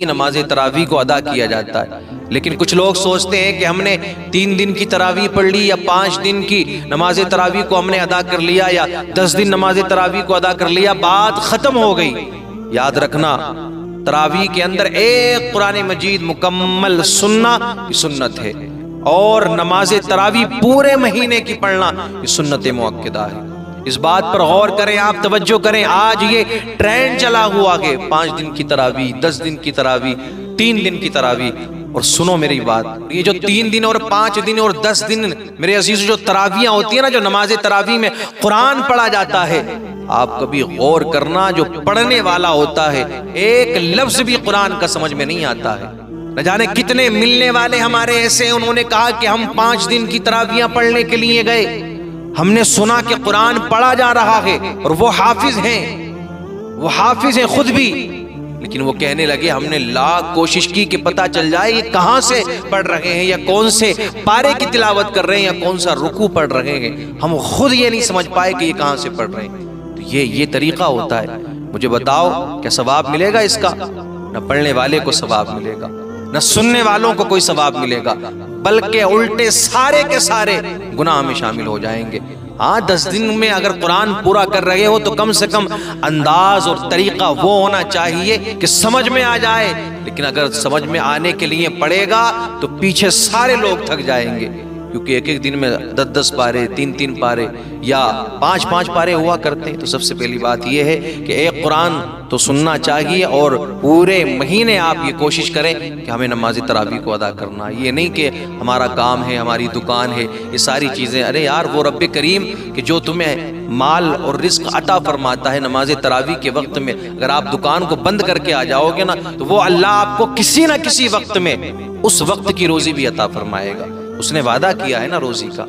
نماز تراویح کو ادا کیا جاتا ہے۔ لیکن کچھ لوگ سوچتے ہیں کہ ہم نے 3 دن کی تراویح پڑھ لی یا 5 دن کی نماز تراویح کو ہم نے ادا کر لیا یا 10 دن نماز تراویح کو ادا کر لیا، بات ختم ہو گئی۔ یاد رکھنا، تراویح کے اندر ایک قرآن مجید مکمل سننا یہ سنت ہے، اور نماز تراویح پورے مہینے کی پڑھنا یہ سنت مؤکدہ ہے۔ اس بات پر غور کریں، آپ توجہ کریں۔ آج یہ ٹرینڈ چلا ہوا کہ 5 دن کی تراویح، 10 دن کی تراویح، 3 دن کی تراویح۔ اور سنو میری بات، یہ جو 3 دن اور 5 دن اور 10 دن میرے عزیز جو تراویحاں ہوتی ہیں نا، جو نماز تراویح میں قرآن پڑھا جاتا ہے، آپ کبھی غور کرنا، جو پڑھنے والا ہوتا ہے ایک لفظ بھی قرآن کا سمجھ میں نہیں آتا ہے۔ نہ جانے کتنے ملنے والے ہمارے ایسے ہیں، انہوں نے کہا کہ ہم 5 دن کی تراویحاں پڑھنے کے لیے گئے، ہم نے سنا کہ قرآن پڑھا جا رہا ہے اور وہ حافظ ہیں خود بھی، لیکن وہ کہنے لگے ہم نے لاکھ کوشش کی کہ پتہ چل جائے یہ کہاں سے پڑھ رہے ہیں، یا کون سے پارے کی تلاوت کر رہے ہیں، یا کون سا رکوع پڑھ رہے ہیں، ہم خود یہ نہیں سمجھ پائے کہ یہ کہاں سے پڑھ رہے ہیں۔ تو یہ طریقہ ہوتا ہے۔ مجھے بتاؤ کیا ثواب ملے گا اس کا؟ نہ پڑھنے والے کو ثواب ملے گا، نہ سننے والوں کو کوئی ثواب ملے گا، بلکہ الٹے سارے کے سارے گناہ میں شامل ہو جائیں گے۔ ہاں 10 دن میں اگر قرآن پورا کر رہے ہو تو کم سے کم انداز اور طریقہ وہ ہونا چاہیے کہ سمجھ میں آ جائے، لیکن اگر سمجھ میں آنے کے لیے پڑھے گا تو پیچھے سارے لوگ تھک جائیں گے، کیونکہ ایک دن میں 10 پارے، 3 پارے یا 5 پارے ہوا کرتے ہیں۔ تو سب سے پہلی بات یہ ہے کہ ایک قرآن تو سننا چاہیے، اور پورے مہینے آپ یہ کوشش کریں کہ ہمیں نماز تراویح کو ادا کرنا۔ یہ نہیں کہ ہمارا کام ہے، ہماری دکان ہے، یہ ساری چیزیں، ارے یار وہ رب کریم کہ جو تمہیں مال اور رزق عطا فرماتا ہے نماز تراویح کے وقت میں، اگر آپ دکان کو بند کر کے آ جاؤ گے نا تو وہ اللہ آپ کو کسی نہ کسی وقت میں اس وقت کی روزی بھی عطا فرمائے گا۔ اس نے وعدہ کیا ہے نا روزی کا۔